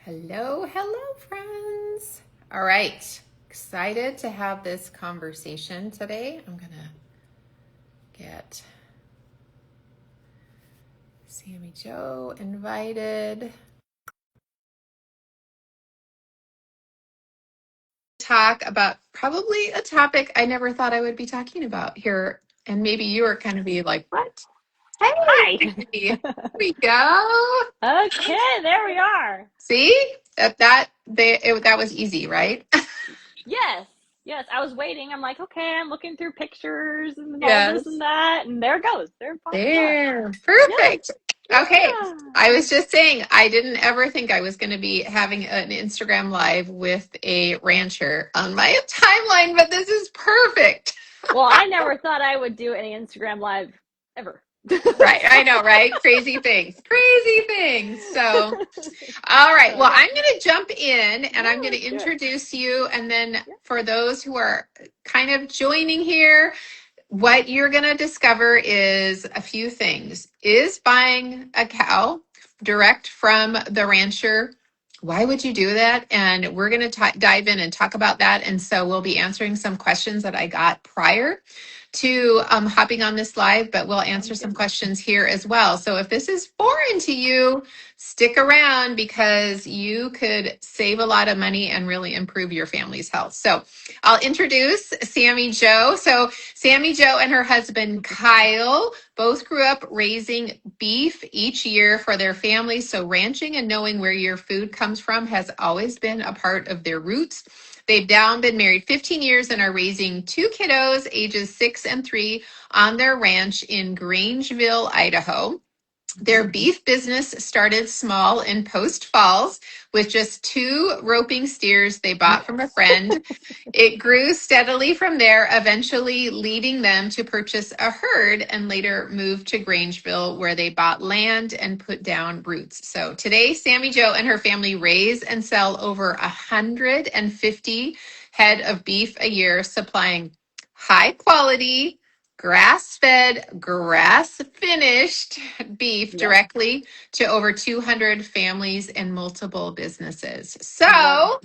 Hello, hello, friends. All right, excited to have this conversation today. I'm going to get Sammy Jo invited. Talk about probably a topic I never thought I would be talking about here. And maybe you are kind of be like, what? Hi. Hey, here we go. Okay, there we are. See? That was easy, right? Yes, yes. I was waiting. I'm like, okay, I'm looking through pictures and all this Yes. and that, and there it goes. There it pops up. There. Yeah, Perfect. Okay. yeah. I was just saying, I didn't ever think I was going to be having an Instagram live with a rancher on my timeline, but this is perfect. Well, I never thought I would do any Instagram live ever. Right. I So, know, right? Crazy things. Crazy things. So, all right. Well, yeah, I'm going to jump in and yeah. I'm going to Let's do it. introduce you. And then Yeah. for those who are kind of joining here, what you're going to discover is a few things. Is buying a cow direct from the rancher? Why would you do that? And we're going to dive in and talk about that. And so we'll be answering some questions that I got prior to hopping on this live, but we'll answer Sounds some good. questions here as well. So if this is foreign to you, stick around because you could save a lot of money and really improve your family's health. So I'll introduce Sammy Jo. So Sammy Jo and her husband Kyle both grew up raising beef each year for their family. So ranching and knowing where your food comes from has always been a part of their roots. They've now been married 15 years and are raising two kiddos, ages 6 and 3, on their ranch in Grangeville, Idaho. Their beef business started small in Post Falls with just two roping steers they bought from a friend. It grew steadily from there, eventually leading them to purchase a herd and later move to Grangeville, where they bought land and put down roots. So today, Sammy Jo and her family raise and sell over 150 head of beef a year, supplying high quality, grass fed, grass finished beef Yep. directly to over 200 families and multiple businesses. Love it. So,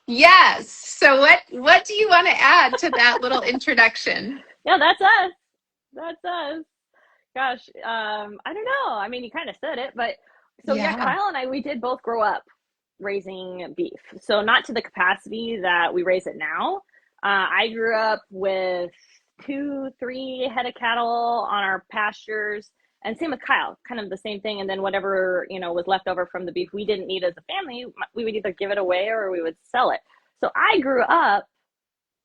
yes. So what do you want to add to that little introduction? Yeah, that's us. That's us. Gosh, I don't know. I mean, you kind of said it, but so yeah, Yeah. Kyle and I, we did both grow up raising beef. So not to the capacity that we raise it now. I grew up with two, three head of cattle on our pastures, and same with Kyle, kind of the same thing. And then whatever was left over from the beef we didn't need as a family, we would either give it away or we would sell it. So I grew up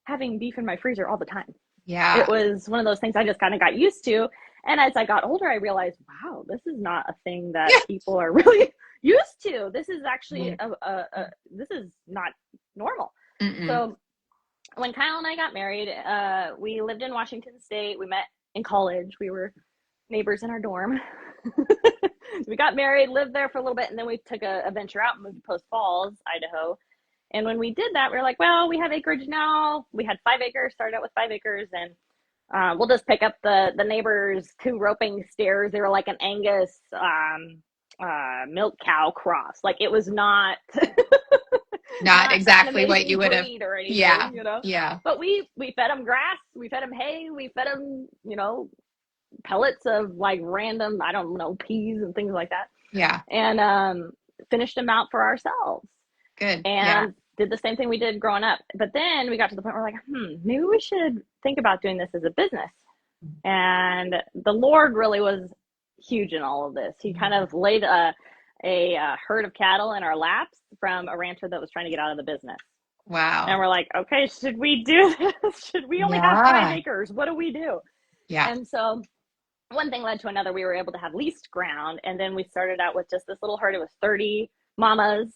having beef in my freezer all the time. It Yeah. was one of those things I just kind of got used to. And as I got older, I realized, wow, this is not a thing that Yeah. people are really used to. This is actually Mm. this is not normal. Mm-mm. So when Kyle and I got married, we lived in Washington State. We met in college. We were neighbors in our dorm. We got married, lived there for a little bit, and then we took a venture out and moved to Post Falls, Idaho. And when we did that, we were like, well, we have acreage now. We had 5 acres, started out with 5 acres, and we'll just pick up the neighbors' two roping steers. They were like an Angus milk cow cross. Like it was not Not not an exactly what you amazing would have. breed or Yeah. anything. Yeah. But we fed them grass, we fed them hay, we fed them pellets of like random, I don't know, peas and things like that, Yeah. and finished them out for ourselves Good. Yeah. and did the same thing we did growing up. But then we got to the point where we're like, maybe we should think about doing this as a business. And the Lord really was huge in all of this. He kind of laid a herd of cattle in our laps from a rancher that was trying to get out of the business. And Wow. we're like, okay, should we do this? Should we only have five Yeah. acres? What do we do? Yeah. And so one thing led to another. We were able to have leased ground. And then we started out with just this little herd. It was 30 mamas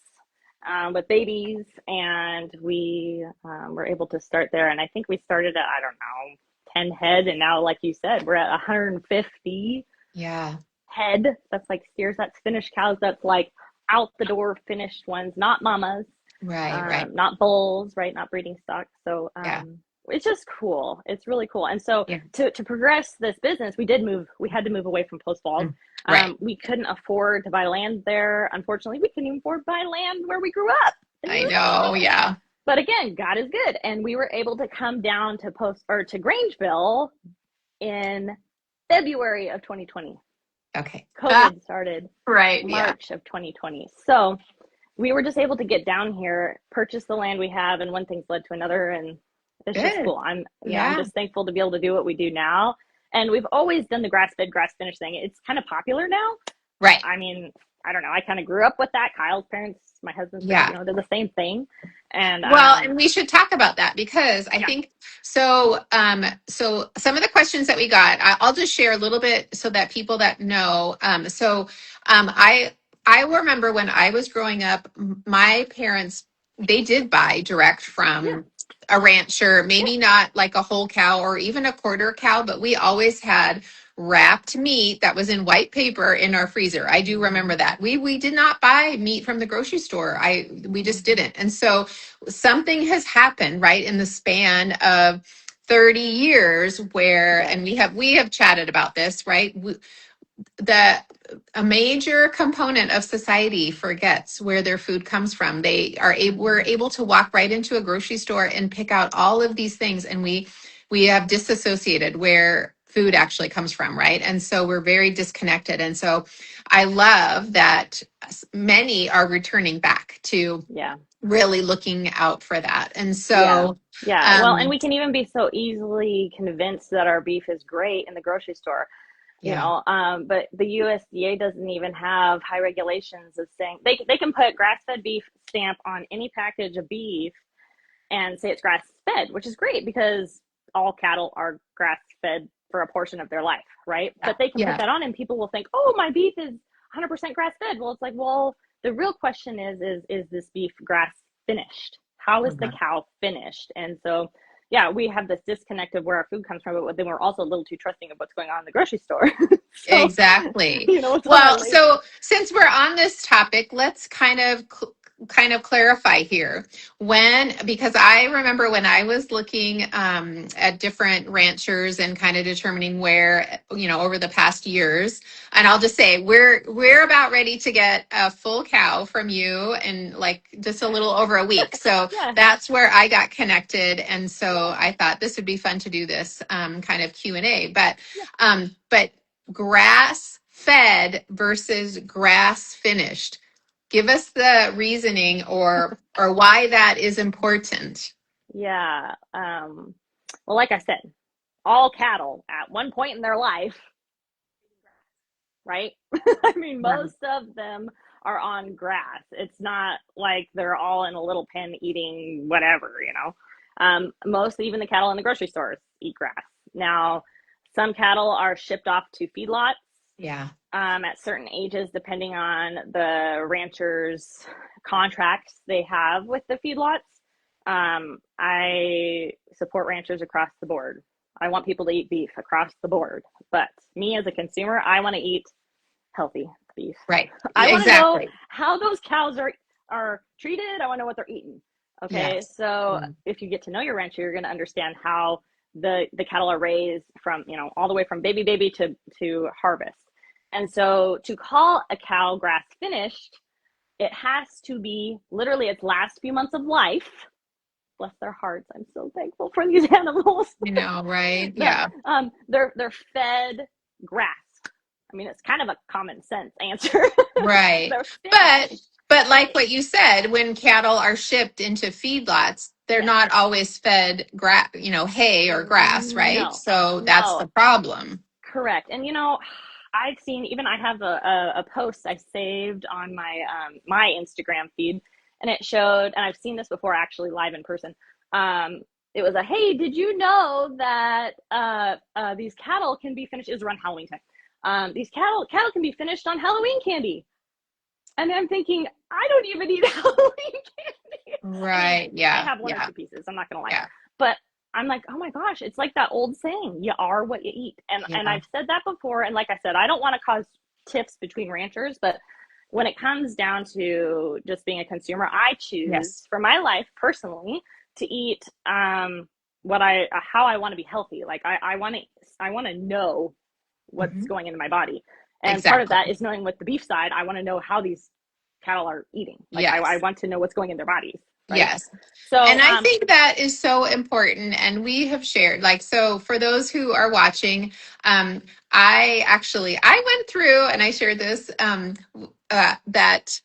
with babies. And we were able to start there. And I think we started at, I don't know, 10 head. And now, like you said, we're at 150 Yeah. head. That's like steers. That's finished cows. That's like out the door finished ones, not mamas, Right. Right. not bulls, right? Not breeding stock. So Yeah. it's just cool. It's really cool. And so Yeah. to progress this business, we did move. We had to move away from Post Falls. Right. We couldn't afford to buy land there. Unfortunately, we couldn't even afford to buy land where we grew up. I know. Yeah. But again, God is good. And we were able to come down to to Grangeville in February of 2020. Okay. COVID started Right. Yeah. March of 2020. So we were just able to get down here, purchase the land we have, and one thing's led to another, and it's just Good. cool. I'm Yeah. just thankful to be able to do what we do now. And we've always done the grass fed, grass finished thing. It's kind of popular now. Right. I mean, I don't know. I kind of grew up with that. Kyle's parents, my husband's parents, Yeah. did the same thing. And Well, and we should talk about that because I yeah, think so. So some of the questions that we got, I'll just share a little bit so that people that know. I remember when I was growing up, my parents, they did buy direct yeah, from a rancher, yeah. maybe not like a whole cow or even a quarter cow, but we always had wrapped meat that was in white paper in our freezer. I do remember that. We did not buy meat from the grocery store. We just didn't. And so something has happened, right, in the span of 30 years where, Yes. and we have chatted about this, right? The a major component of society forgets where their food comes from. We're able to walk right into a grocery store and pick out all of these things, and we have disassociated where food actually comes from, right? And so we're very disconnected. And so I love that many are returning back to Yeah. really looking out for that. And Yeah. so, Yeah. Well, and um, we can even be so easily convinced that our beef is great in the grocery store. yeah, But the USDA doesn't even have high regulations of saying they can put grass fed beef stamp on any package of beef and say it's grass fed, which is great because all cattle are grass fed for a portion of their life, right? yeah, But they can put yeah, that on and people will think, oh, my beef is 100% grass fed. Well, it's like, well, the real question is this beef grass finished? How is the uh-huh. cow finished? And so, yeah, we have this disconnect of where our food comes from, but then we're also a little too trusting of what's going on in the grocery store. So, Exactly. it's on our Well, label. so since we're on this topic, let's kind of clarify here. Because I remember when I was looking at different ranchers and kind of determining where, over the past years, and I'll just say we're about ready to get a full cow from you in like just a little over a week. So Yeah. that's where I got connected, and so I thought this would be fun to do this kind of Q&A. But grass fed versus grass finished. Give us the reasoning or why that is important. Yeah. Well, like I said, all cattle at one point in their life, right? I mean, Right. most of them are on grass. It's not like they're all in a little pen eating whatever. Most, even the cattle in the grocery stores, eat grass. Now, some cattle are shipped off to feedlots Yeah. at certain ages, depending on the rancher's contracts they have with the feedlots. I support ranchers across the board. I want people to eat beef across the board. But me as a consumer, I want to eat healthy beef. Right. I want to know Exactly. how those cows are treated. I want to know what they're eating. Okay, Yes. so Mm. if you get to know your rancher, you're going to understand how the cattle are raised from all the way from baby to harvest. And so to call a cow grass finished, it has to be literally its last few months of life. Bless their hearts. I'm so thankful for these animals. Right? the Yeah. they're fed grass. I mean, it's kind of a common sense answer. Right. They're But finished, but like right? what you said, when cattle are shipped into feedlots, they're Yes. not always fed grass, hay or grass, right? No. So that's No. the problem. Correct. And I've seen, even I have a post I saved on my Instagram feed, and it showed, and I've seen this before actually live in person. It was hey, did you know that these cattle can be finished? It was around Halloween time. These cattle can be finished on Halloween candy. And I'm thinking, I don't even eat Halloween candy. I mean, Right. I Yeah. have one or Yeah. two pieces. I'm not gonna lie, Yeah. but I'm like, oh my gosh, it's like that old saying, you are what you eat. And Yeah. I've said that before. And like I said, I don't want to cause tiffs between ranchers, but when it comes down to just being a consumer, I Yes. choose for my life personally to eat what I how I want to be healthy. Like I want to know what's Mhm. going into my body. And part of Exactly. that is knowing with the beef side, I want to know how these cattle are eating. Like I Yes. want to know what's going in their bodies, right? Yes. So And I think that is so important. And we have shared, like, so for those who are watching, um, I went through, and I shared this, that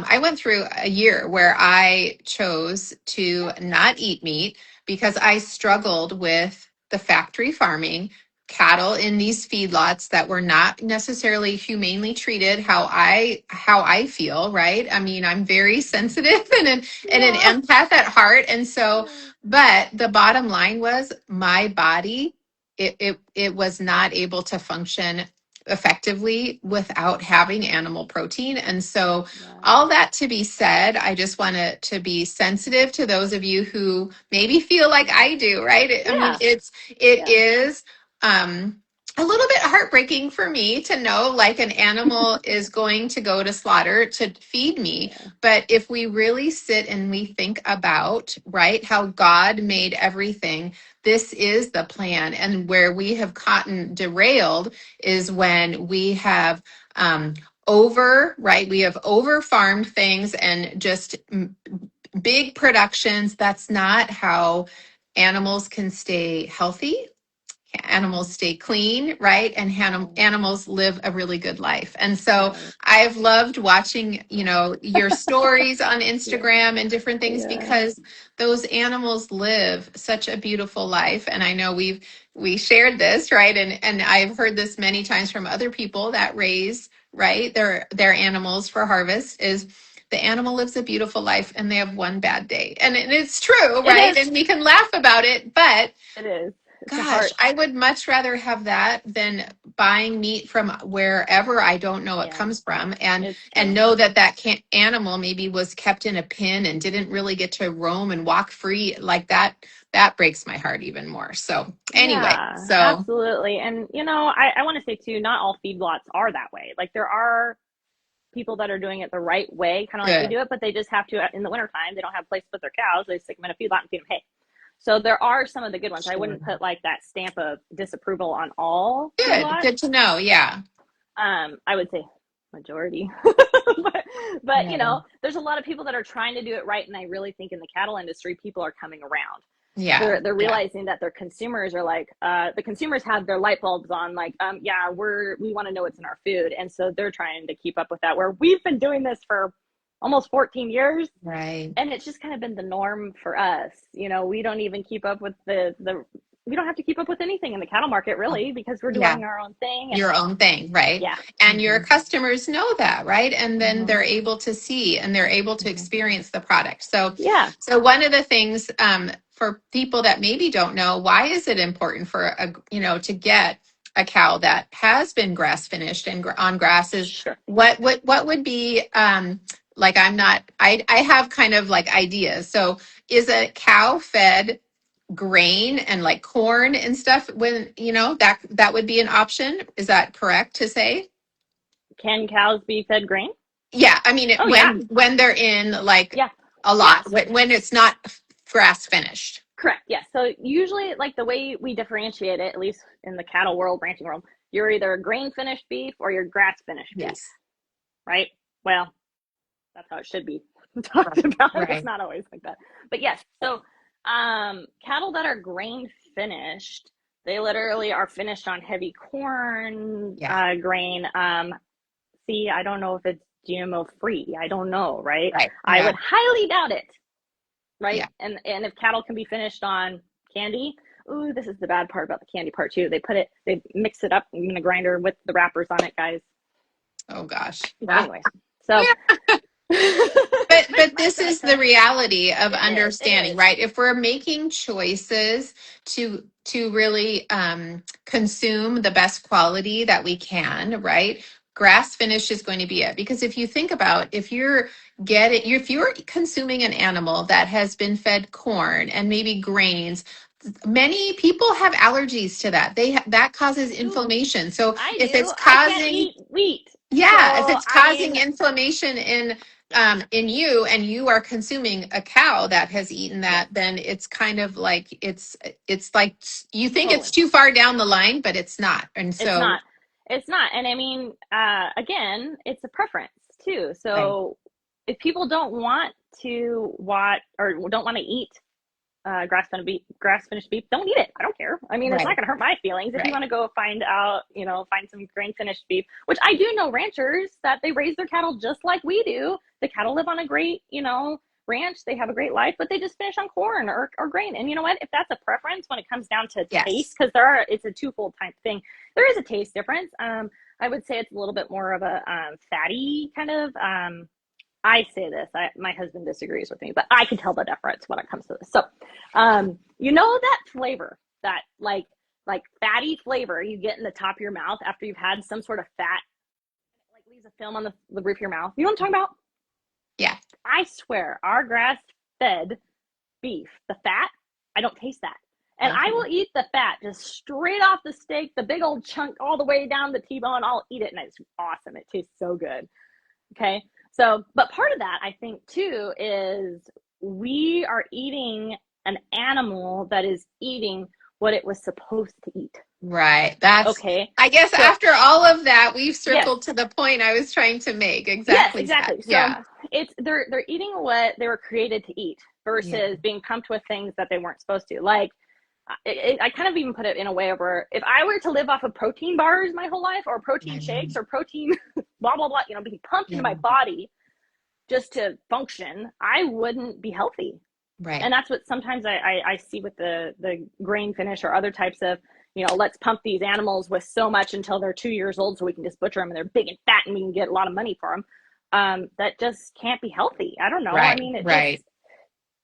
I went through a year where I chose to not eat meat because I struggled with the factory farming cattle in these feedlots that were not necessarily humanely treated how I feel, right? I mean, I'm very sensitive and an yeah, empath at heart. And so, but the bottom line was my body, it was not able to function effectively without having animal protein. And so, yeah, all that to be said, I just want to be sensitive to those of you who maybe feel like I do, right? I mean, yeah, it yeah, is a little bit heartbreaking for me to know like an animal is going to go to slaughter to feed me. yeah, But if we really sit and we think about, right, how God made everything, this is the plan. And where we have gotten derailed is when we have right? We have over farmed things and just big productions. That's not how animals can stay healthy, animals stay clean, right? And animals live a really good life. And so right. I've loved watching, your stories on Yeah, Instagram and different things yeah, because those animals live such a beautiful life. And I know we shared this, right? And I've heard this many times from other people that raise, right, their animals for harvest is the animal lives a beautiful life and they have one bad day. And it's true, it right? is. And we can laugh about it, but It is. It's a gosh, heart. I would much rather have that than buying meat from wherever I don't know it Yeah, comes from, and it's and true. know that that can't, animal maybe was kept in a pen and didn't really get to roam and walk free like that. That breaks my heart even more. So anyway, Yeah, so absolutely. And I want to say too, not all feedlots are that way. Like there are people that are doing it the right way, kind of like we good, do it, but they just have to in the wintertime, they don't have a place to put their cows. They stick them in a feedlot and feed them hay. So there are some of the good ones. I sure, wouldn't put like that stamp of disapproval on all feedlots. good to know. Yeah, I would say majority, but yeah, there's a lot of people that are trying to do it right, and I really think in the cattle industry, people are coming around. yeah, They're yeah. realizing that their consumers are like the consumers have their light bulbs on, like yeah, we want to know what's in our food, and so they're trying to keep up with that. Where we've been doing this for almost 14 years, Right. and it's just kind of been the norm for us. We don't even keep up with the we don't have to keep up with anything in the cattle market really because we're Yeah. doing our own thing. And Your own thing, right? yeah. And your Hmm. customers know that, right? And then Hmm. they're able to see and they're able to Hmm. experience the product. So, Yeah. so one of the things for people that maybe don't know, why is it important for to get a cow that has been grass finished and on grass is Sure. what would be like I have kind of like ideas. So is a cow fed grain and like corn and stuff when that would be an option, is that correct to say? Can cows be fed grain? Yeah, I mean Oh yeah. when they're in like Yeah. a lot Yes. when it's not grass finished. Correct. Yes. So usually, like the way we differentiate it, at least in the cattle world, ranching world, you're either grain finished beef or you're grass finished beef, Yes. right? Well, that's how it should be talked Right. about. It's Right. not always like that. But yes, so cattle that are grain finished, they literally are finished on heavy corn Yeah. grain. See, I don't know if it's GMO free. I don't know, right? Right. I Yeah. would highly doubt it, right? Yeah. And if cattle can be finished on candy, ooh, this is the bad part about the candy part too. They mix it up in a grinder with the wrappers on it, guys. Oh gosh. Yeah. Anyways, so But this is the reality of it is. It understanding, is. right? If we're making choices to really consume the best quality that we can, right? Grass finish is going to be it. Because if you think about, if you're consuming an animal that has been fed corn and maybe grains, many people have allergies to that. That causes Ooh, inflammation. So I if do. it's I can't causing, eat wheat. So yeah, if it's I mean, causing inflammation yeah, in you and you are consuming a cow that has eaten yes, that, then it's kind of like it's like you think it's totally. too far down the line, but it's not. And It's so not. It's not. And I mean, again, it's a preference too. Right. So if people don't want to watch or don't want to eat grass finished beef, don't eat it. I don't care. I mean, it's not Right. going to hurt my feelings. If you Right. want to go find out, find some grain finished beef, which I do know ranchers that they raise their cattle just like we do. The cattle live on a great, ranch. They have a great life, but they just finish on corn or grain. And you know what? If that's a preference when it comes down to taste, Yes. because it's a twofold type thing. There is a taste difference. I would say it's a little bit more of a fatty kind of. I say this. My husband disagrees with me, but I can tell the difference when it comes to this. So, that flavor, that like fatty flavor you get in the top of your mouth after you've had some sort of fat, like leaves a film on the roof of your mouth. You know what I'm talking about? Yeah. I swear, our grass-fed beef, the fat, I don't taste that. And I Okay. will eat the fat just straight off the steak, the big old chunk all the way down the T-bone. I'll eat it, and it's awesome. It tastes so good. Okay. So, but part of that, I think, too, is we are eating an animal that is eating what it was supposed to eat. Right. That's, Okay. I guess So, after all of that, we've yes, circled to the point I was trying to make. yes, Exactly that. exactly. So Yeah. they're eating what they were created to eat Yeah. versus being pumped with things that they weren't supposed to. Like, I kind of even put it in a way where if I were to live off of protein bars my whole life or protein shakes Yeah. or protein blah, blah, blah, being pumped into my Yeah. body just to function, I wouldn't be healthy. And Right. that's what sometimes I see with the grain finish or other types of, let's pump these animals with so much until they're 2 years old so we can just butcher them and they're big and fat and we can get a lot of money for them. That just can't be healthy. I don't know. I Right. mean, Right.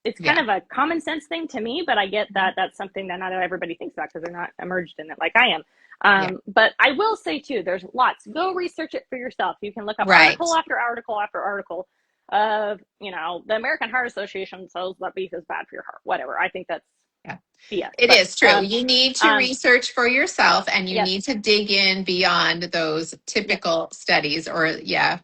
it's kind Yeah. of a common sense thing to me, but I get that that's something that not everybody thinks about because they're not immersed in it like I am. Yeah. But I will say too, there's lots. Go research it for yourself. You can look up Right. article after article after article of, the American Heart Association says that beef is bad for your heart. Whatever. I think that's Yeah. BS. It But is true. You need to um, research for yourself and you yes, need to dig in beyond those yes, typical studies or yeah,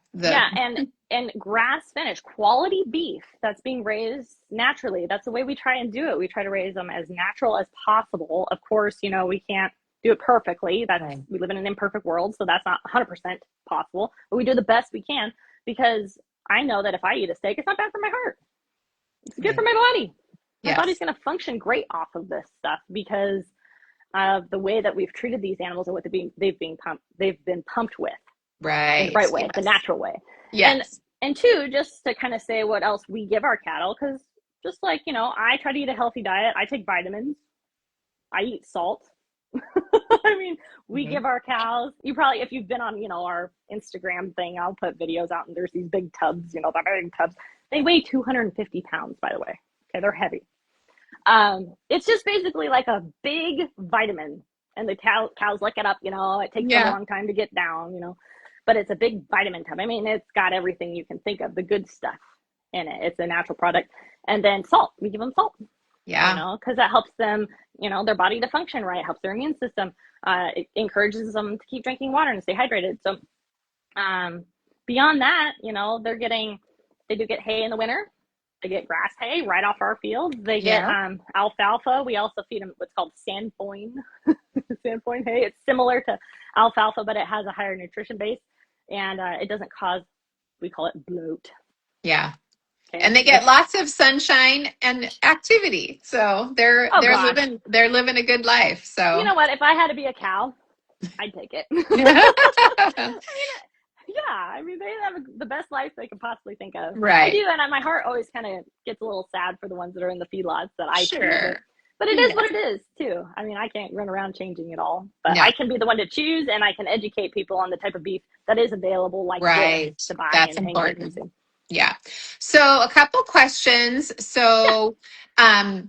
and grass finished quality beef that's being raised naturally. That's the way we try and do it. We try to raise them as natural as possible. Of course, we can't do it perfectly. right. We live in an imperfect world, so that's not 100% possible. But we do the best we can because I know that if I eat a steak, it's not bad for my heart. It's good for Right. my body. My body's Yes. going to function great off of this stuff because of the way that we've treated these animals and what they've been pumped with in the Right. right way, the Yes. natural way. And Yes. and two, just to kind of say what else we give our cattle, because just like, I try to eat a healthy diet. I take vitamins. I eat salt. I mean, we Mhm. give our cows, you probably, if you've been on, our Instagram thing, I'll put videos out and there's these big tubs, the big tubs. They weigh 250 pounds, by the way. Okay, they're heavy. It's just basically like a big vitamin, and the cows lick it up. It takes them a Yeah. long time to get down. But it's a big vitamin tub. I mean, it's got everything you can think of, the good stuff in it. It's a natural product, and then salt. We give them salt. Yeah. Because that helps them, their body to function right. It helps their immune system. It encourages them to keep drinking water and stay hydrated. So, um, beyond that, they do get hay in the winter. They get grass hay right off our fields. They get Yeah. alfalfa. We also feed them what's called sandpoint, sandpoint hay. It's similar to alfalfa, but it has a higher nutrition base, and it doesn't cause, we call it bloat. Yeah. Okay, And they get lots of sunshine and activity. So they're oh they're gosh, living they're living a good life. you So know what? If I had to be a cow, I'd take it. I mean, yeah, I mean, they have the best life they can possibly think of. I right. do, and my heart always kind of gets a little sad for the ones that are in the feedlots that I choose. Sure. But it is Yeah. what it is, too. I mean, I can't run around changing it all, but No. I can be the one to choose, and I can educate people on the type of beef that is available, like this, Right. to buy That's and important. consume. Yeah. So a couple questions. Yeah, So um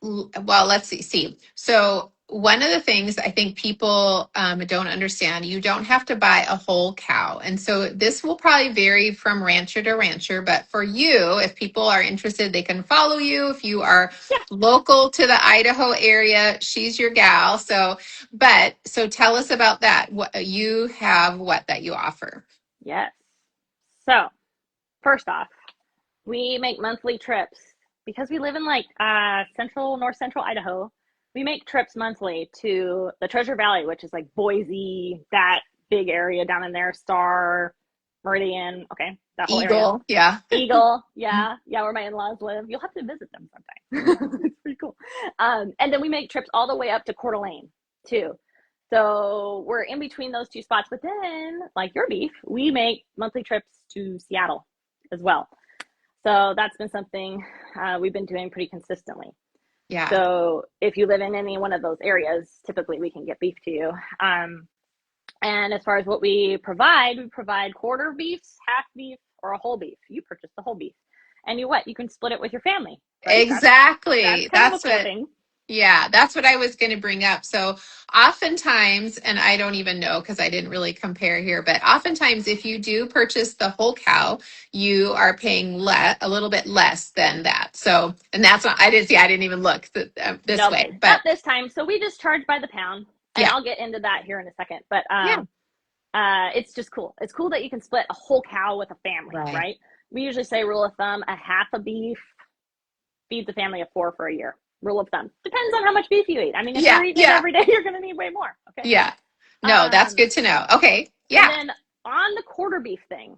well, let's see. So one of the things I think people don't understand, you don't have to buy a whole cow. And so this will probably vary from rancher to rancher. But for you, if people are interested, they can follow you. If you are yeah, local to the Idaho area, she's your gal. So tell us about that. What you have, what that you offer. yes. So, first off, we make monthly trips because we live in like north central Idaho. we make trips monthly to the Treasure Valley, which is like Boise, that big area down in there, Star, Meridian, okay, that whole area. Eagle, yeah. Eagle, yeah, where my in-laws live. You'll have to visit them sometime. It's pretty cool. And then we make trips all the way up to Coeur d'Alene too. So we're in between those two spots. But then, like your beef, we make monthly trips to Seattle as well. So that's been something we've been doing pretty consistently. Yeah. So if you live in any one of those areas, typically we can get beef to you. And as far as what we provide quarter beefs, half beef, or a whole beef. You purchase the whole beef. And you can split it with your family. Right? Exactly. That's kind of a cool thing. Yeah, that's what I was going to bring up. So oftentimes, and I don't even know because I didn't really compare here, but oftentimes if you do purchase the whole cow, you are paying a little bit less than that. So, and that's not, I didn't even look this way, but not this time. So we just charge by the pound, and yeah. I'll get into that here in a second. But yeah. it's just cool. It's cool that you can split a whole cow with a family, right? We usually say rule of thumb, a half a beef feeds a family of 4 for a year. Rule of thumb. Depends on how much beef you eat. I mean, if you're eating it every day, you're going to need way more. Okay. Yeah. No, that's good to know. Okay. Yeah. And then on the quarter beef thing,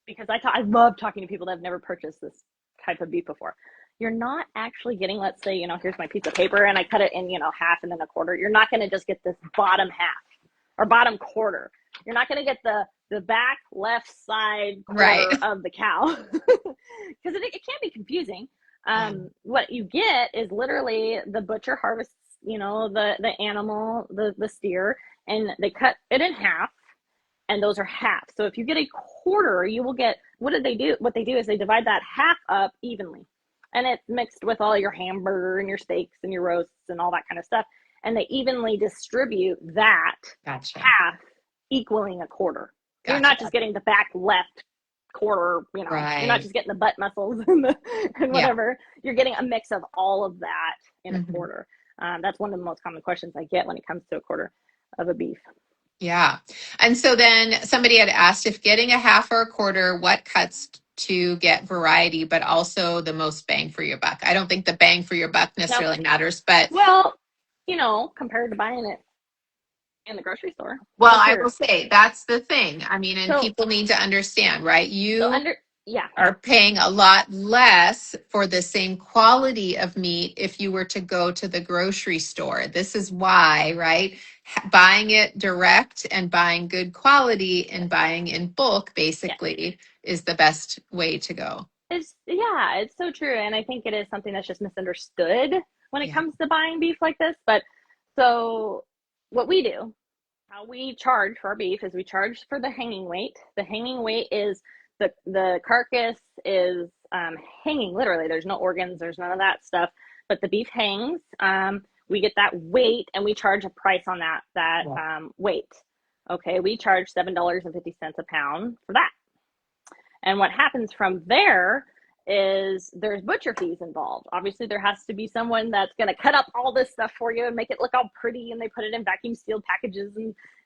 because I love talking to people that have never purchased this type of beef before. You're not actually getting, let's say, here's my piece of paper and I cut it in, half and then a quarter. You're not going to just get this bottom half or bottom quarter. You're not going to get the back left side quarter of the cow because it can be confusing. What you get is literally the butcher harvests, the animal, the steer, and they cut it in half, and those are half. So if you get a quarter, you will get, what they do is they divide that half up evenly, and it's mixed with all your hamburger and your steaks and your roasts and all that kind of stuff. And they evenly distribute that half equaling a quarter. Gotcha. You're not just getting the back left quarter, you're not just getting the butt muscles and whatever. You're getting a mix of all of that in a quarter. That's one of the most common questions I get when it comes to a quarter of a beef. Yeah. And so then somebody had asked if getting a half or a quarter, what cuts to get variety, but also the most bang for your buck. I don't think the bang for your buck necessarily matters, but compared to buying it in the grocery store. Well, I will say that's the thing. I mean, and people need to understand, right? You are paying a lot less for the same quality of meat if you were to go to the grocery store. This is why, right? Buying it direct and buying good quality and buying in bulk basically is the best way to go. It's so true. And I think it is something that's just misunderstood when it comes to buying beef like this. But so what we do, how we charge for our beef is we charge for the hanging weight. The hanging weight is the carcass is hanging, literally. There's no organs, there's none of that stuff, but the beef hangs. We get that weight and we charge a price on that weight. Okay, we charge $7.50 a pound for that. And what happens from there is there's butcher fees involved. Obviously, there has to be someone that's going to cut up all this stuff for you and make it look all pretty, and they put it in vacuum sealed packages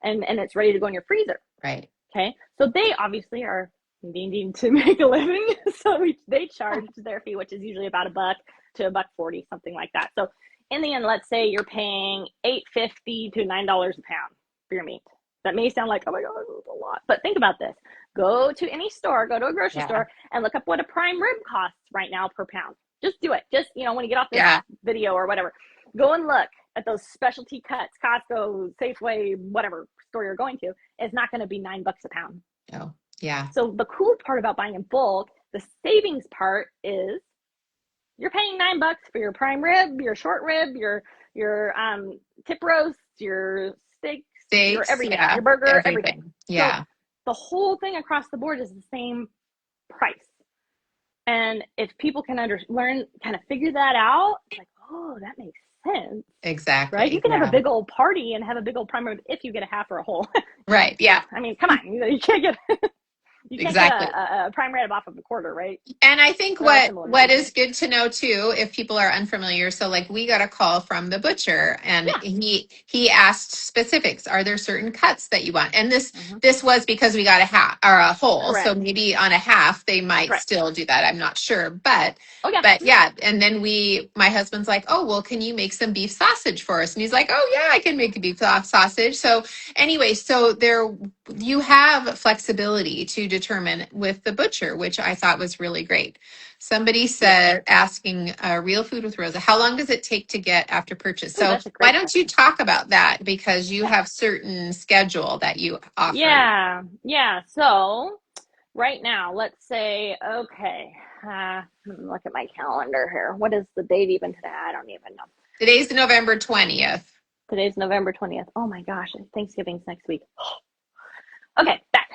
and it's ready to go in your freezer. Right. Okay. So they obviously are needing to make a living. So they charge their fee, which is usually about $1 to $1.40, something like that. So in the end, let's say you're paying $8.50 to $9 a pound for your meat. That may sound like, oh my God, that's a lot. But think about this. Go to any store, go to a grocery store and look up what a prime rib costs right now per pound. Just do it. Just, when you get off this video or whatever, go and look at those specialty cuts, Costco, Safeway, whatever store you're going to. It's not going to be $9 a pound. Oh, yeah. So the cool part about buying in bulk, the savings part is you're paying $9 for your prime rib, your short rib, your tip roast, your steaks, your everything, your burger, everything. Yeah. So the whole thing across the board is the same price. And if people can figure that out, it's like, oh, that makes sense. Exactly. Right? You can have a big old party and have a big old prime rib if you get a half or a whole. Right. Yeah. I mean, come on, you can't get You can't get exactly. a prime rib off of a quarter, right? And I think There are what similar what is species. good to know too, if people are unfamiliar, so like we got a call from the butcher and Yeah. he asked specifics. Are there certain cuts that you want? And Hmm. this was because we got a half or a whole. So Correct. maybe on a half they might Correct. still do that. I'm not sure. Oh yeah. But yeah, and then my husband's like, oh, well, can you make some beef sausage for us? And he's like, oh yeah, I can make a beef sausage. So anyway, so there you have flexibility to determine with the butcher, which I thought was really great. Somebody Yes. said, asking Real Food with Rosa, how long does it take to get after purchase? Oh, So that's a why great don't you question. talk about that because you Yeah. have certain schedule that you offer. Yeah. Yeah. So right now, let's say, okay, look at my calendar here. What is the date even today? I don't even know. Today's November 20th. Today's November 20th. Oh my gosh, Thanksgiving's next week. Okay, back.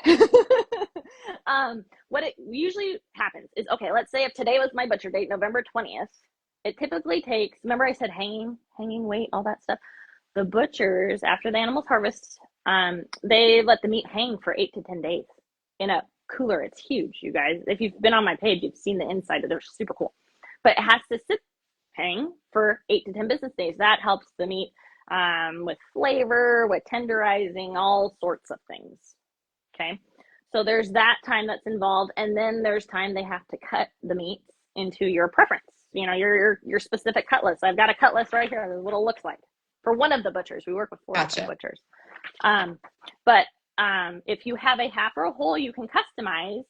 What it usually happens is, okay, let's say if today was my butcher date, November 20th, it typically takes, remember I said hanging weight, all that stuff. The butchers, after the animal's harvest, they let the meat hang for 8 to 10 days in a cooler. It's huge, you guys. If you've been on my page, you've seen the inside of it. They're super cool. But it has to sit hang for 8 to 10 business days. That helps the meat with flavor, with tenderizing, all sorts of things. Okay. So there's that time that's involved. And then there's time they have to cut the meats into your preference, your specific cut list. I've got a cut list right here. This is what it looks like for one of the butchers. We work with 4 different Gotcha. butchers. But if you have a half or a whole, you can customize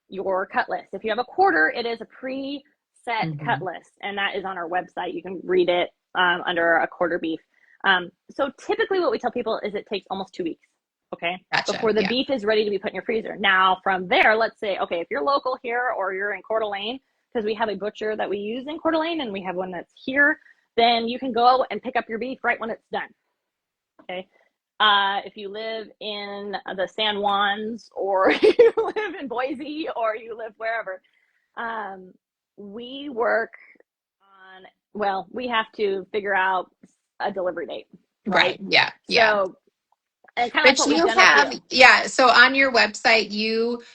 your cut list. If you have a quarter, it is a pre-set cut Mhm. list, and that is on our website. You can read it under a quarter beef. So typically what we tell people is it takes almost 2 weeks, okay, Gotcha. before the Yeah. beef is ready to be put in your freezer. Now, from there, let's say, okay, if you're local here or you're in Coeur d'Alene, because we have a butcher that we use in Coeur d'Alene and we have one that's here, then you can go and pick up your beef right when it's done, okay? If you live in the San Juans or you live in Boise or you live wherever, we work on, well, we have to figure out a delivery date, Right. right? Yeah. Yeah. So, and kind of like But what we've you done with have, you. yeah. So on your website,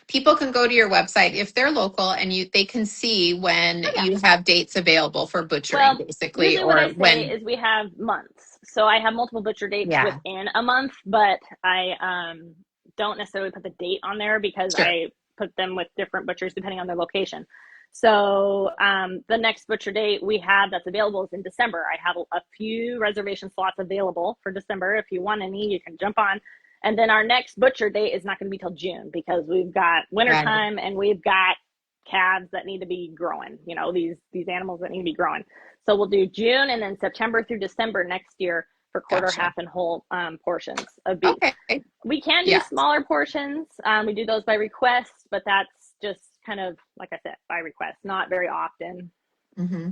people can go to your website if they're local and they can see when Oh, yeah. you have dates available for butchering, Well, basically, usually what I or say when, is we have months. So I have multiple butcher dates yeah, within a month, but I don't necessarily put the date on there because sure. I put them with different butchers depending on their location. So the next butcher date we have that's available is in December. I have a few reservation slots available for December. If you want any, you can jump on. And then our next butcher date is not going to be till June because we've got Right. wintertime and we've got calves that need to be growing, these animals that need to be growing. So we'll do June and then September through December next year for quarter, Gotcha. half, and whole portions of beef. Okay. We can do Yeah. smaller portions. We do those by request, but that's just kind of, like I said, by request, not very often. Hmm.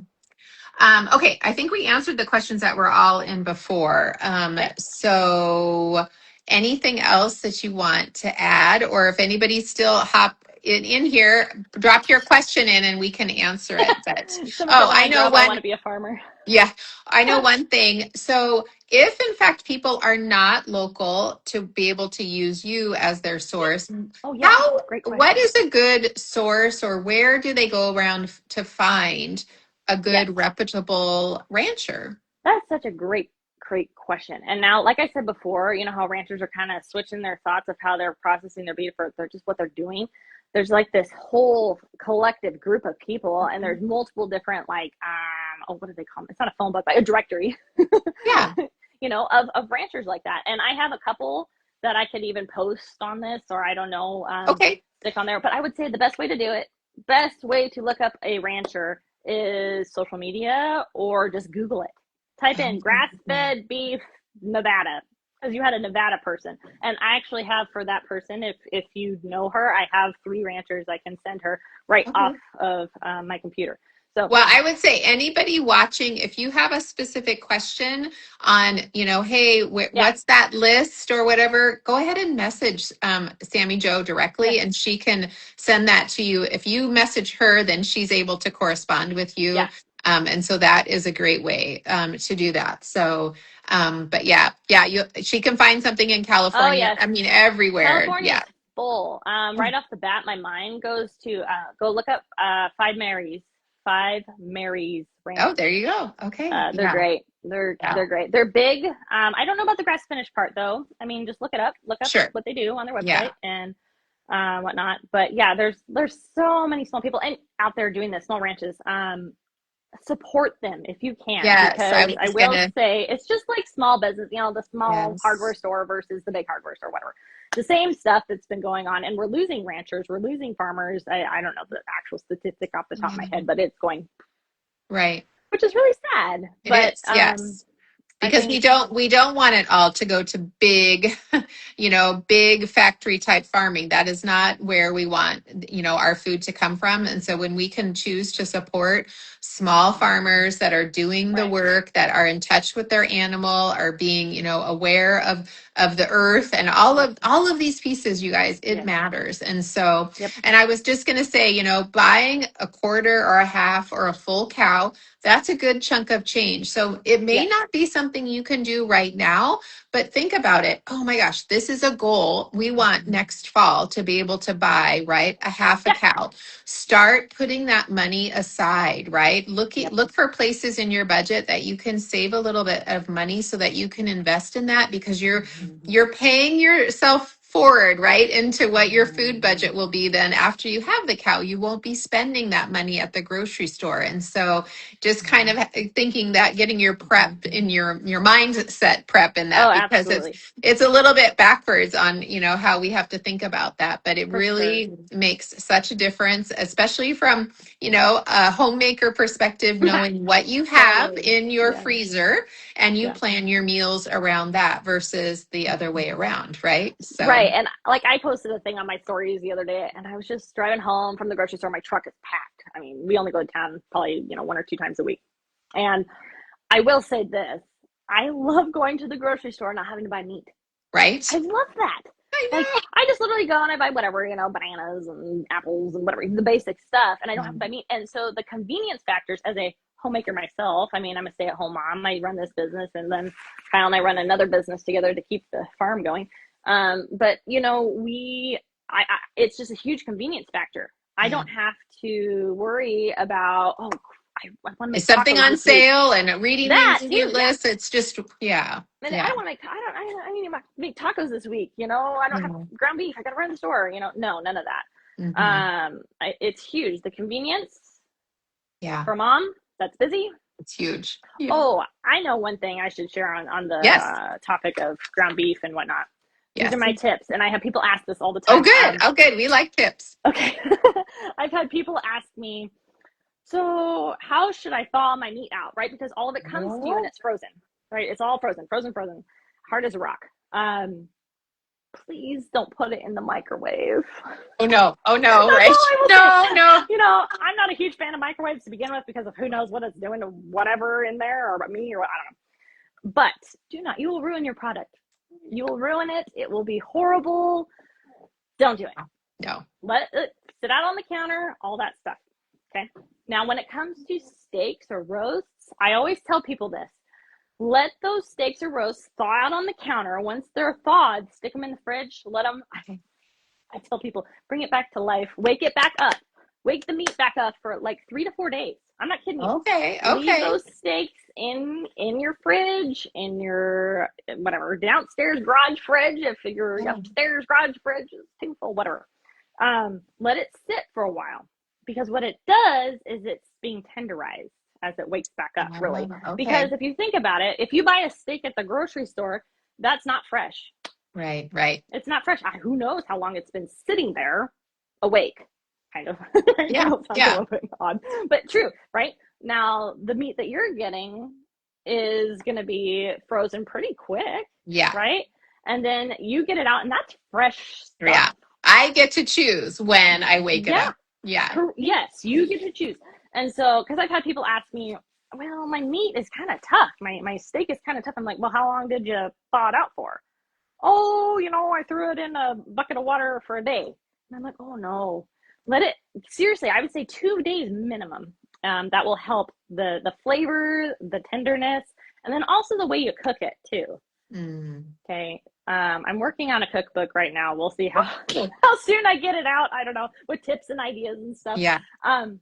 Okay, I think we answered the questions that were all in before. Okay. So anything else that you want to add, or if anybody still hop in here, drop your question in and we can answer it. But Someone said oh, when I I grow know up, I want one. to be a farmer. Yeah, I know one thing. So if in fact people are not local to be able to use you as their Yeah. source, Oh, yeah. Great what question. is a good source or where do they go around to find a Yes. good reputable rancher? That's such a great question. And now, like I said before, you know how ranchers are kind of switching their thoughts of how they're processing their beef or they're just what they're doing. There's like this whole collective group of people, and there's multiple different what do they call them? It's not a phone book, but a directory, Yeah. of ranchers like that. And I have a couple that I could even post on this, or I don't know, Okay. stick on there. But I would say the best way to do it, best way to look up a rancher is social media or just Google it. Type in grass fed beef Nevada because you had a Nevada person. And I actually have for that person, if you know her, I have 3 ranchers I can send her right Okay. off of my computer. So, Well, I would say anybody watching, if you have a specific question on, hey, yeah, what's that list or whatever, go ahead and message Sammy Jo yes, directly and she can send that to you. If you message her, then she's able to correspond with you. yeah. And so that is a great way to do that. So, but yeah, she can find something in Oh, California. yes. I mean, everywhere. California is Yeah. full. Right off the bat, my mind goes to go look up Five Marys Oh, Ranch. there you go. Okay. They're Yeah. great. Yeah. They're great. They're big. I don't know about the grass finish part though. I mean, just look it up. Look up Sure. what they do on their Yeah. website and whatnot. But yeah, there's so many small people and out there doing this, small ranches. Support them if you can, Yes. I because I was will gonna, say it's just like small business, the small hardware yes. store versus the big hardware store, whatever. The same stuff that's been going on, and we're losing ranchers, we're losing farmers. I don't know the actual statistic off the top of my Yeah. head, but it's going, Right. which is really sad. It But is. Yes. I Because think we don't want it all to go to big, big factory type farming. That is not where we want, our food to come from. And so when we can choose to support small farmers that are doing the right, work, that are in touch with their animal, are being, aware of the earth and all of these pieces, you guys, it yes, matters. And so, yep, and I was just going to say, buying a quarter or a half or a full cow, that's a good chunk of change. So it may yes, not be something you can do right now, but think about it. Oh my gosh, this is a goal. We want next fall to be able to buy, right? A half a yeah, cow. Start putting that money aside, right? yep, Look for places in your budget that you can save a little bit of money so that you can invest in that, because you're paying yourself forward, right, into what your food budget will be then after you have the cow. You won't be spending that money at the grocery store. And so just kind of thinking that, getting your prep in your mindset prep in oh, that, because absolutely, it's a little bit backwards on how we have to think about that, but it for sure. really makes such a difference, especially from a homemaker perspective, knowing what you have Totally, in your yeah, freezer and you yeah. plan your meals around that versus the other way around, right? So Right. And like I posted a thing on my stories the other day and I was just driving home from the grocery store. My truck is packed. I mean, we only go to town probably, one or two times a week. And I will say this. I love going to the grocery store and not having to buy meat. right. I love that. I Like I just literally go and I buy whatever, bananas and apples and whatever, the basic stuff, and I don't have to know. buy meat. And so the convenience factors as a homemaker myself, I mean, I'm a stay-at-home mom. I run this business and then Kyle and I run another business together to keep the farm going. But it's just a huge convenience factor. I Yeah. don't have to worry about, I want to Is make something tacos on this week. sale and reading the That too, ingredient yeah. list? It's just, yeah, And I yeah. don't want to make, I need to make tacos this week. I don't have Mhm. ground beef. I got to run to the store. No, none of that. Mhm. It's huge. The convenience Yeah, for mom that's busy. it's huge. Yeah. Oh, I know one thing I should share on the Yes. topic of ground beef and whatnot. These are Yes. my tips, and I have people ask this all the Oh, time. good. Oh, good. We like tips. Okay, I've had people ask me, so how should I thaw my meat out, right? Because all of it comes to you and Oh, it's frozen, right? It's all frozen, hard as a rock. Please don't put it in the microwave. oh no. Oh no. That's Right. all I will say. No, no. I'm not a huge fan of microwaves to begin with because of who knows what it's doing to whatever in there or me or what, I don't know. But do not, you will ruin your product. You will ruin it. It will be horrible. Don't do it. No. Let it sit out on the counter, all that stuff. Okay. Now, when it comes to steaks or roasts, I always tell people this. Let those steaks or roasts thaw out on the counter. Once they're thawed, stick them in the fridge. Let them, I tell people, bring it back to life. Wake it back up. Wake the meat back up for like 3 to 4 days. I'm not kidding you. Okay. Leave Okay. those steaks in your fridge, in your whatever downstairs garage fridge. If your upstairs garage fridge is too full, whatever. Let it sit for a while because what it does is it's being tenderized as it wakes back up, really. Okay. Because if you think about it, if you buy a steak at the grocery store, that's not fresh. Right. Right. It's not fresh. Who knows how long it's been sitting there awake, kind of. I Yeah. know it sounds a Yeah. little bit odd, but true, right? Now, the meat that you're getting is going to be frozen pretty quick, Yeah. right? And then you get it out, and that's fresh Yeah. stuff. I get to choose when I wake it Yeah. up. Yeah. Yes, you get to choose. And so, because I've had people ask me, well, my meat is kind of tough. My steak is kind of tough. I'm like, well, how long did you thaw it out for? Oh, I threw it in a bucket of water for a day. And I'm like, oh no, let it, seriously, I would say 2 days minimum. That will help the flavor, the tenderness, and then also the way you cook it too. Mm. Okay. I'm working on a cookbook right now. We'll see how Cool. how soon I get it out. I don't know, with tips and ideas and stuff. Yeah. Um,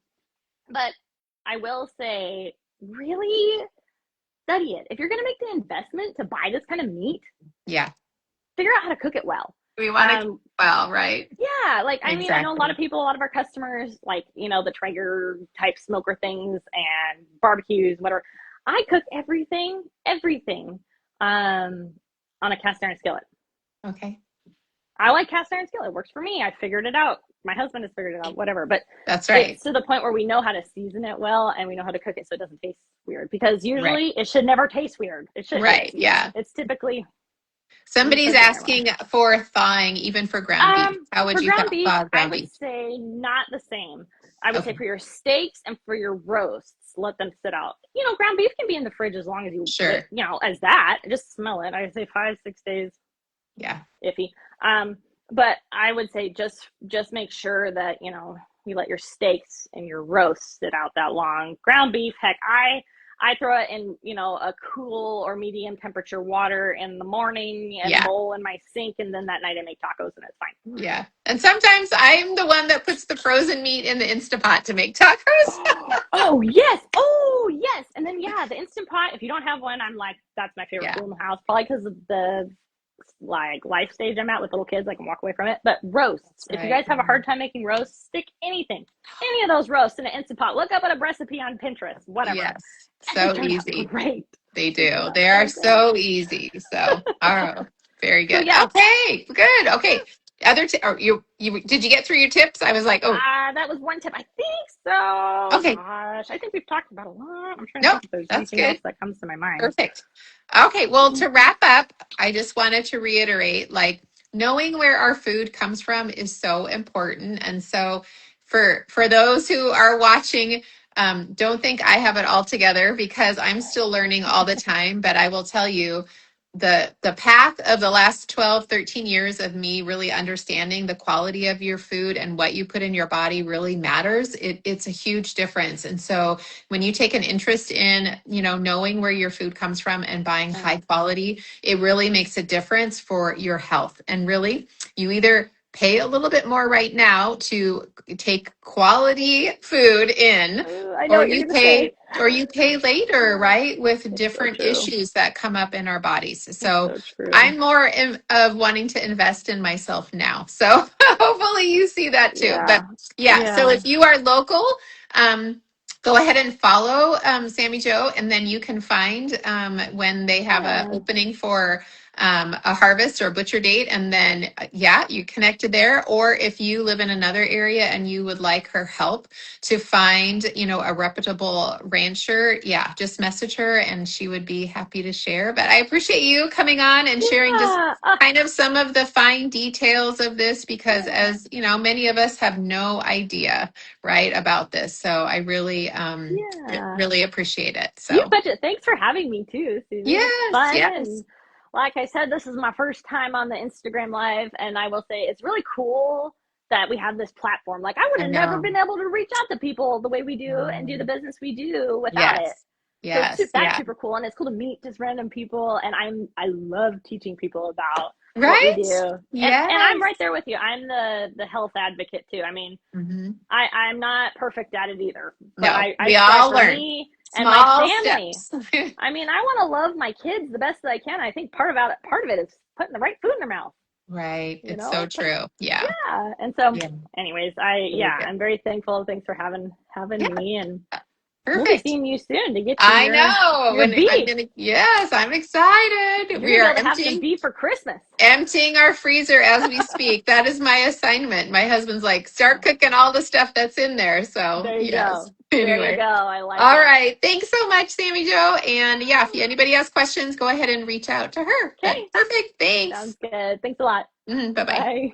but I will say, really study it. If you're going to make the investment to buy this kind of meat, Yeah. figure out how to cook it well. We want to cook well, right? Yeah, like I mean, I know a lot Exactly. of people, a lot of our customers, like the Traeger type smoker things and barbecues, whatever. I cook everything, um, on a cast iron skillet. Okay. I like cast iron skillet. It works for me. I figured it out. My husband has figured it out. Whatever, but That's right. it's to the point where we know how to season it well and we know how to cook it so it doesn't taste weird. Because Right. usually it should never taste weird. It should. Right. Yeah. It's typically Somebody's cooked it very well. asking for thawing even for ground beef. How would For you ground beef, thaw I ground would beef? say not the same. I would say Okay. for your steaks and for your roasts, let them sit out. Ground beef can be in the fridge as long as Sure. as that. Just smell it. I would say 5, 6 days, Yeah. iffy. But I would say just make sure that you let your steaks and your roasts sit out that long. Ground beef, heck, I throw it in a cool or medium temperature water in the morning and Yeah. bowl in my sink, and then that night I make tacos and it's fine. Yeah. And sometimes I'm the one that puts the frozen meat in the Instapot to make tacos. Oh yes, oh yes. And then yeah, the Instant Pot. If you don't have one, I'm like, that's my favorite Yeah. tool in the house. Probably because of the life stage I'm at with little kids. I can walk away from it. But roasts. That's If you right. guys have a hard time making roasts, stick any of those roasts in an Instant Pot. Look up a recipe on Pinterest, whatever. Yes. And they So turn out easy. great. They They turn do. out They so are good. so easy. So, oh, very So good. yeah, Okay, good. Okay. Other or you did you get through your tips? I was like, oh, that was one tip. I think so. okay. Gosh, I think we've talked about a lot. I'm trying to Nope, think if there's that's anything else good. that comes to my mind. Perfect. Okay, well, to wrap up, I just wanted to reiterate like knowing where our food comes from is so important. And so for those who are watching, don't think I have it all together because I'm still learning all the time, but I will tell you the path of the last 12, 13 years of me really understanding the quality of your food and what you put in your body really matters. It's a huge difference. And so when you take an interest in knowing where your food comes from and buying Yeah. high quality, it really makes a difference for your health. And really, you either pay a little bit more right now to take quality food in, I know or what you're you gonna say. pay later, right, with It's so different true. issues that come up in our bodies. It's So so true. I'm more of wanting to invest in myself now. So hopefully you see that too. But Yeah. yeah, so Yeah. if you are local, go ahead and follow Sammy Jo, and then you can find when they have a Yeah. opening for a harvest or butcher date, and then yeah, you connected there. Or if you live in another area and you would like her help to find a reputable rancher, yeah, just message her and she would be happy to share. But I appreciate you coming on and sharing just Yeah. kind of some of the fine details of this, because Yeah. as you know, many of us have no idea, right, about this. So I really Yeah. really appreciate it. You So betcha. Thanks for having me too, Susie. It's yes, fun, yes, and like I said, this is my first time on the Instagram live, and I will say it's really cool that we have this platform. Like I would I have never know. been able to reach out to people the way we do and do the business we do without it. Yes, So yes, that's yeah, super cool, and it's cool to meet just random people. And I love teaching people about what we right, do. And I'm yes. right there with you. I'm the health advocate too. I mean, Hmm. I'm not perfect at it either, but No, I we strive all for learn me and my small family. steps. I mean, I want to love my kids the best that I can. I think part of it is putting the right food in their mouth. Right, You it's know, so true. Yeah, yeah. And so, yeah, anyways, very good. I'm very thankful. Thanks for having Yeah, me, and we'll be perfect. seeing you soon to get you I know. your And I'm beef. gonna, yes, I'm excited. You're We gonna be are able to have some beef for Christmas. emptying our freezer as we speak. That is my assignment. My husband's like, start cooking all the stuff that's in there. So, There you yes. go. There you Anyway. go. I like All it. right. Thanks so much, Sammy Jo. And yeah, if anybody has questions, go ahead and reach out to her. But Okay. perfect. Sounds Thanks. good. Thanks a lot. Bye bye. Bye.